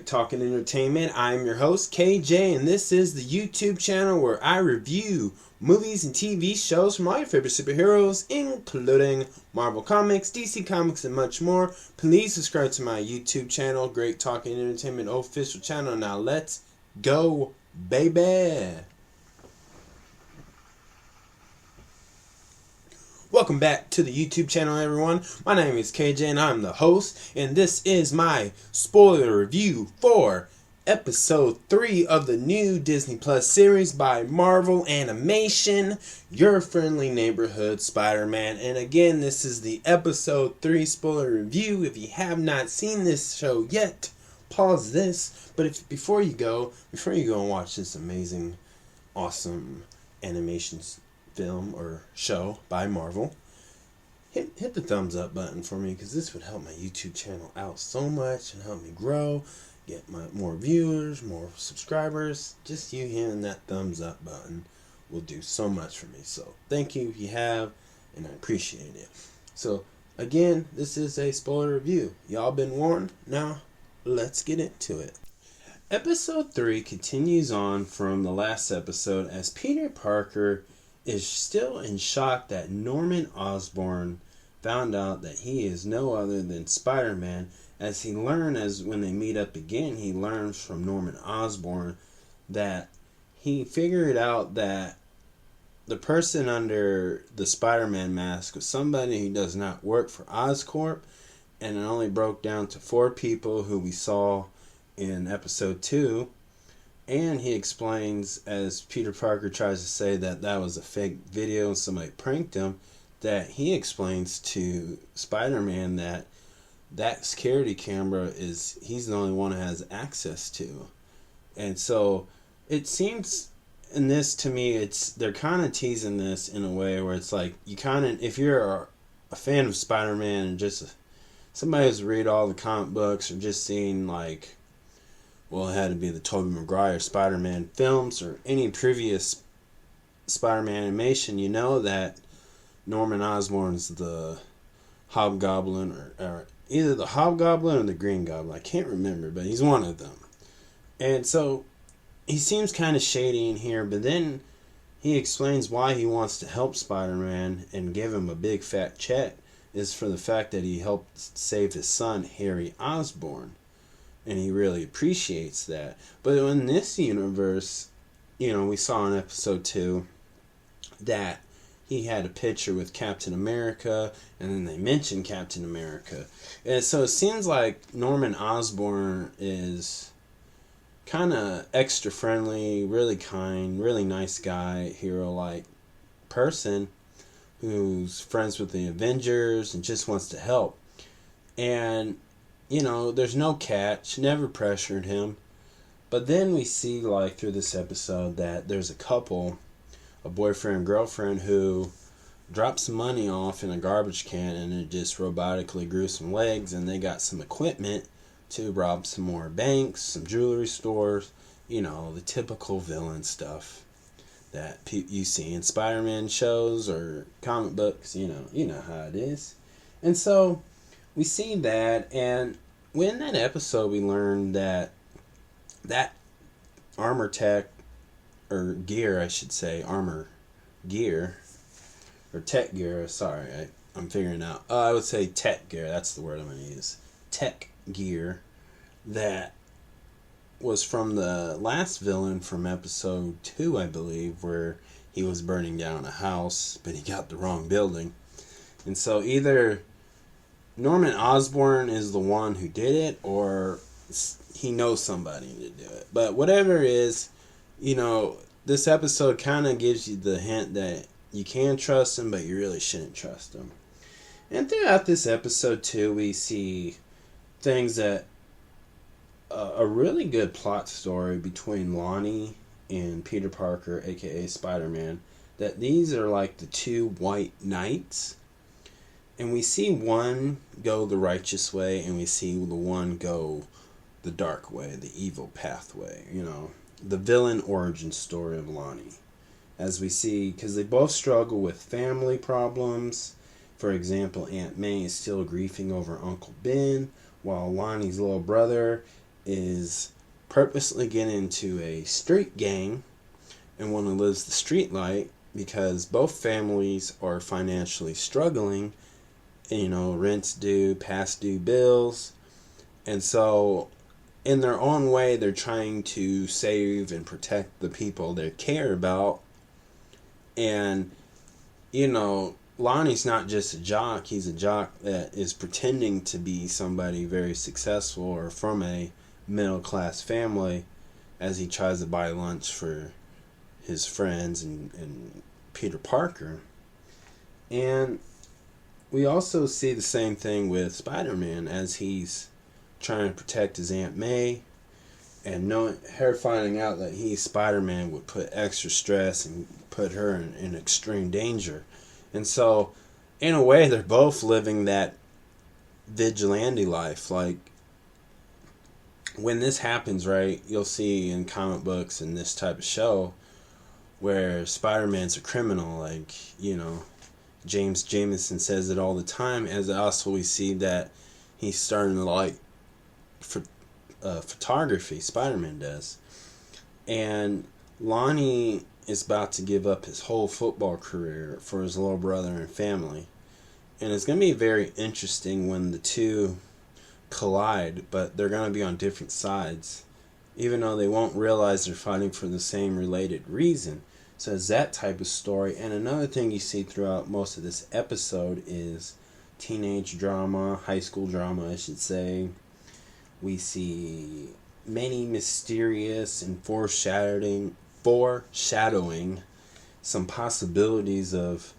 Great Talking Entertainment. I'm your host, KJ, and this is the YouTube channel where I review movies and TV shows from all your favorite superheroes, including Marvel Comics, DC Comics, and much more. Please subscribe to my YouTube channel, Great Talking Entertainment official channel. Now let's go, baby! Welcome back to the YouTube channel, everyone. My name is KJ and I'm the host, and this is my spoiler review for episode 3 of the new Disney Plus series by Marvel Animation, Your Friendly Neighborhood Spider-Man. And again, this is the episode 3 spoiler review. If you have not seen this show yet, pause this. But before you go and watch this amazing, awesome animations film or show by Marvel, hit the thumbs up button for me, because this would help my YouTube channel out so much and help me grow, get more viewers, more subscribers. Just you hitting that thumbs up button will do so much for me. So thank you if you have, and I appreciate it. So again, this is a spoiler review. Y'all been warned. Now let's get into it. Episode 3 continues on from the last episode as Peter Parker is still in shock that Norman Osborn found out that he is no other than Spider-Man, as when they meet up again, he learns from Norman Osborn that he figured out that the person under the Spider-Man mask was somebody who does not work for Oscorp, and it only broke down to 4 people who we saw in episode 2. And he explains, as Peter Parker tries to say that was a fake video and somebody pranked him, that he explains to Spider-Man that security camera he's the only one who has access to. And so it seems in this, to me, they're kind of teasing this in a way where it's like, if you're a fan of Spider-Man and just somebody who's read all the comic books or just seen it had to be the Tobey Maguire Spider-Man films or any previous Spider-Man animation, you know that Norman Osborn's the Hobgoblin, or either the Hobgoblin or the Green Goblin. I can't remember, but he's one of them. And so he seems kind of shady in here, but then he explains why he wants to help Spider-Man and give him a big fat check is for the fact that he helped save his son, Harry Osborn. And he really appreciates that. But in this universe, we saw in episode 2 that he had a picture with Captain America, and then they mentioned Captain America. And so it seems like Norman Osborn is kind of extra friendly, really kind, really nice guy, hero-like person who's friends with the Avengers and just wants to help. And there's no catch, never pressured him. But then we see, through this episode, that there's a couple, a boyfriend and girlfriend, who drops some money off in a garbage can, and it just robotically grew some legs, and they got some equipment to rob some more banks, some jewelry stores, the typical villain stuff that you see in Spider-Man shows or comic books, you know how it is. And so we see that, and in that episode we learned that armor tech, or gear I should say, armor gear, or tech gear, sorry, I'm figuring out, I would say tech gear, that's the word I'm going to use, tech gear, that was from the last villain from episode 2, I believe, where he was burning down a house, but he got the wrong building. And so either Norman Osborn is the one who did it, or he knows somebody to do it. But whatever it is, this episode kind of gives you the hint that you can trust him, but you really shouldn't trust him. And throughout this episode, too, we see things that a really good plot story between Lonnie and Peter Parker, aka Spider-Man, that these are like the 2 white knights. And we see one go the righteous way, and we see the one go the dark way, the evil pathway. The villain origin story of Lonnie. As we see, because they both struggle with family problems. For example, Aunt May is still grieving over Uncle Ben, while Lonnie's little brother is purposely getting into a street gang and one who lives the street life because both families are financially struggling. Rent's due, past due bills. And so, in their own way, they're trying to save and protect the people they care about. And, Lonnie's not just a jock. He's a jock that is pretending to be somebody very successful or from a middle-class family as he tries to buy lunch for his friends and Peter Parker. And we also see the same thing with Spider-Man as he's trying to protect his Aunt May, and her finding out that he's Spider-Man would put extra stress and put her in extreme danger. And so, in a way, they're both living that vigilante life. Like, when this happens, right, you'll see in comic books and this type of show where Spider-Man's a criminal, like, James Jameson says it all the time, as also we see that he's starting to like photography, Spider-Man does. And Lonnie is about to give up his whole football career for his little brother and family. And it's going to be very interesting when the two collide, but they're going to be on different sides, even though they won't realize they're fighting for the same related reason. So it's that type of story. And another thing you see throughout most of this episode is teenage drama, high school drama, I should say. We see many mysterious and foreshadowing some possibilities of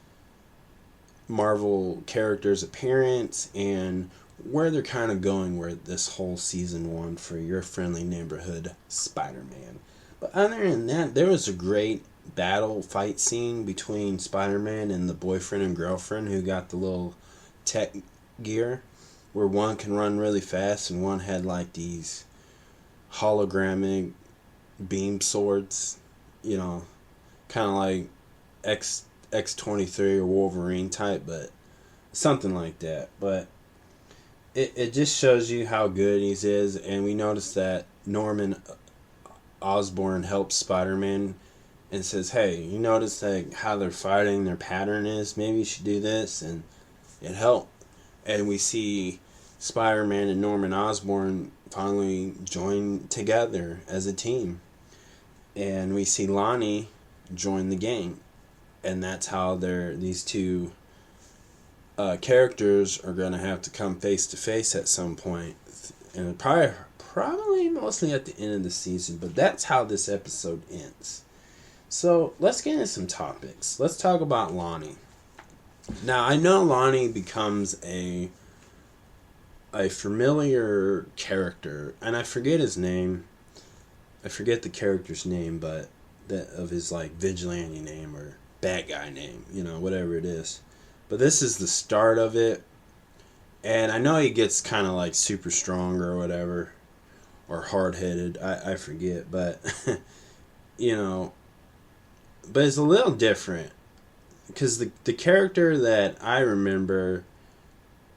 Marvel characters' appearance and where they're kind of going with this whole season 1 for your friendly neighborhood Spider-Man. But other than that, there was a great battle fight scene between Spider-Man and the boyfriend and girlfriend who got the little tech gear where one can run really fast and one had like these hologramic beam swords, kind of like X-23 or Wolverine type, but something like that. But it just shows you how good he is, and we notice that Norman Osborn helps Spider-Man and says, hey, you notice how they're fighting, their pattern is, maybe you should do this, and it helped. And we see Spider-Man and Norman Osborn finally join together as a team. And we see Lonnie join the gang. And that's how these two characters are going to have to come face to face at some point. And probably mostly at the end of the season. But that's how this episode ends. So let's get into some topics. Let's talk about Lonnie. Now, I know Lonnie becomes a familiar character, and I forget his name. I forget the character's name, but of his like vigilante name or bad guy name, whatever it is. But this is the start of it, and I know he gets kind of like super strong or whatever, or hard-headed. I forget, but but it's a little different because the character that I remember,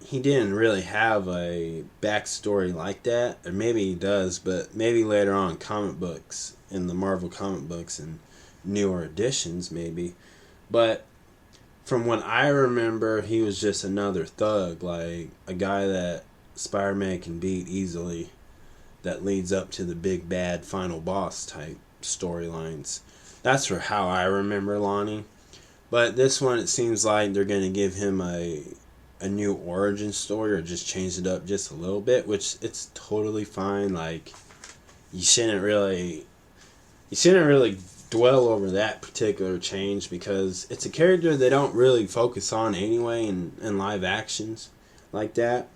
he didn't really have a backstory like that. Or maybe he does, but maybe later on comic books, in the Marvel comic books and newer editions maybe. But from what I remember, he was just another thug, like a guy that Spider-Man can beat easily, that leads up to the big bad final boss type storylines. That's for how I remember Lonnie. But this one, it seems like they're going to give him a new origin story or just change it up just a little bit, which it's totally fine. Like, you shouldn't really dwell over that particular change because it's a character they don't really focus on anyway in live actions like that.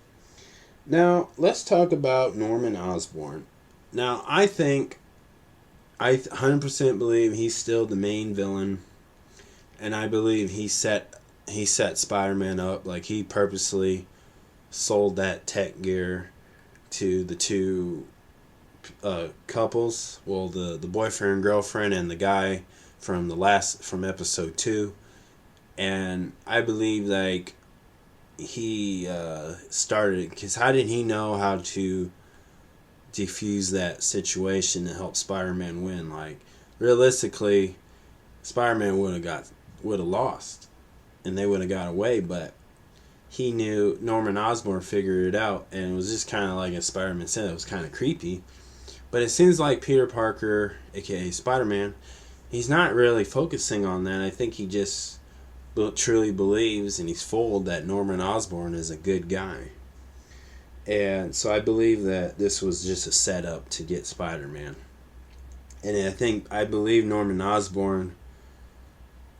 Now, let's talk about Norman Osborn. Now, I 100% believe he's still the main villain, and I believe he set Spider-Man up. Like, he purposely sold that tech gear to the two couples. Well, the boyfriend and girlfriend and the guy from episode 2. And I believe like he started, because how did he know how to defuse that situation and help Spider-Man win. Like, realistically, Spider-Man would have lost, and they would have got away. But he knew Norman Osborn figured it out, and it was just kind of like, as Spider-Man said, it was kind of creepy. But it seems like Peter Parker, aka Spider-Man, he's not really focusing on that. I think he just truly believes, and he's fooled, that Norman Osborn is a good guy. And so I believe that this was just a setup to get Spider-Man. And I believe Norman Osborn,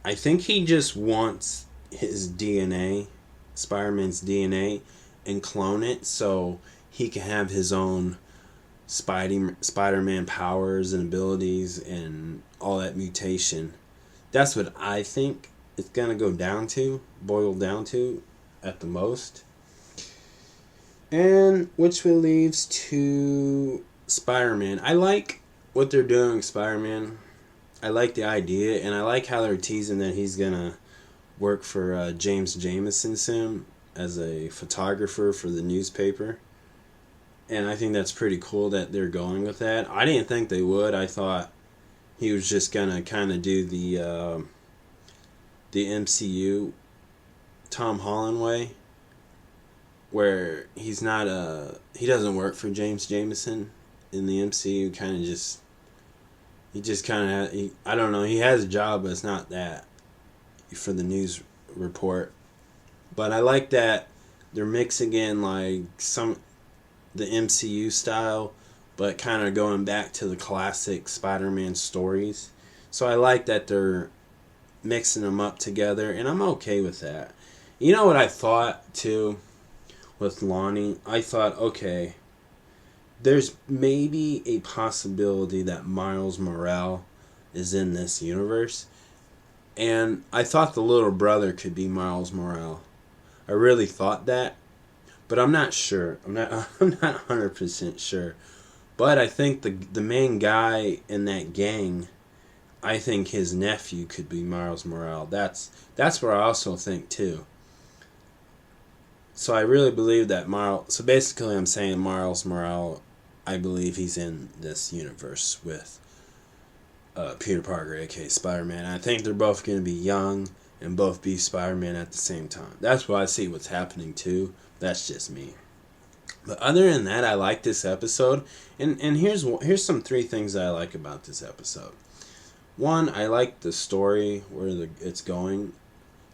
I think he just wants his DNA, Spider-Man's DNA, and clone it so he can have his own Spider-Man powers and abilities and all that mutation. That's what I think it's going to boil down to at the most. And which leads to Spider-Man. I like what they're doing with Spider-Man. I like the idea, and I like how they're teasing that he's going to work for James Jameson soon as a photographer for the newspaper. And I think that's pretty cool that they're going with that. I didn't think they would. I thought he was just going to kind of do the MCU Tom Holland way, where he doesn't work for James Jameson in the MCU. I don't know, he has a job, but it's not that for the news report. But I like that they're mixing in like the MCU style, but kind of going back to the classic Spider-Man stories. So I like that they're mixing them up together, and I'm okay with that. You know what I thought too with Lonnie? I thought, okay, there's maybe a possibility that Miles Morales is in this universe, and I thought the little brother could be Miles Morales. I really thought that, but I'm not sure. I'm not 100% sure. But I think the main guy in that gang, I think his nephew could be Miles Morales. That's what I also think too. So I really believe that Miles. So basically, I'm saying Miles Morales, I believe he's in this universe with Peter Parker, aka Spider-Man. I think they're both going to be young and both be Spider-Man at the same time. That's what I see what's happening too. That's just me. But other than that, I like this episode. And here's some 3 things that I like about this episode. 1, I like the story where it's going.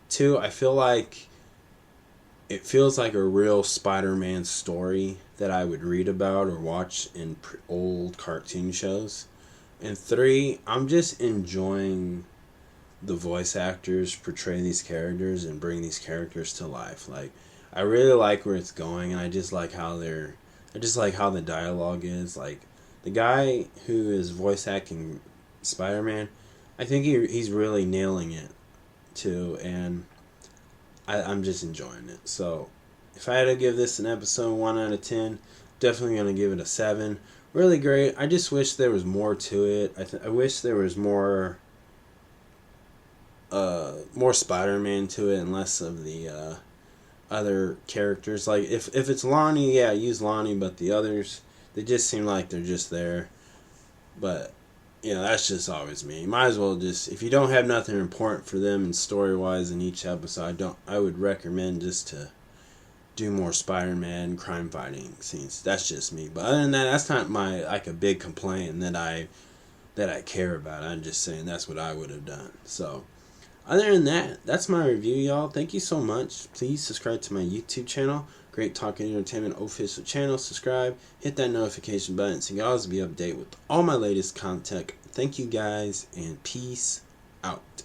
2, I feel like it feels like a real Spider-Man story that I would read about or watch in old cartoon shows. And 3, I'm just enjoying the voice actors portray these characters and bring these characters to life. Like, I really like where it's going, and I just like how the dialogue is. Like, the guy who is voice acting Spider-Man, I think he's really nailing it too, and I'm just enjoying it. So if I had to give this an episode 1 out of 10, definitely going to give it a 7. Really great. I just wish there was more to it. I wish there was more Spider-Man to it and less of the other characters. Like, if it's Lonnie, yeah, use Lonnie, but the others, they just seem like they're just there. But, you know, that's just always me. You might as well just, if you don't have nothing important for them and story-wise in each episode, I would recommend just to do more Spider-Man crime-fighting scenes. That's just me. But other than that, that's not my, like, a big complaint that I care about. I'm just saying that's what I would have done. So, other than that, that's my review, y'all. Thank you so much. Please subscribe to my YouTube channel, Great Talking Entertainment official channel. Subscribe, hit that notification button so you always be updated with all my latest content. Thank you guys, and peace out.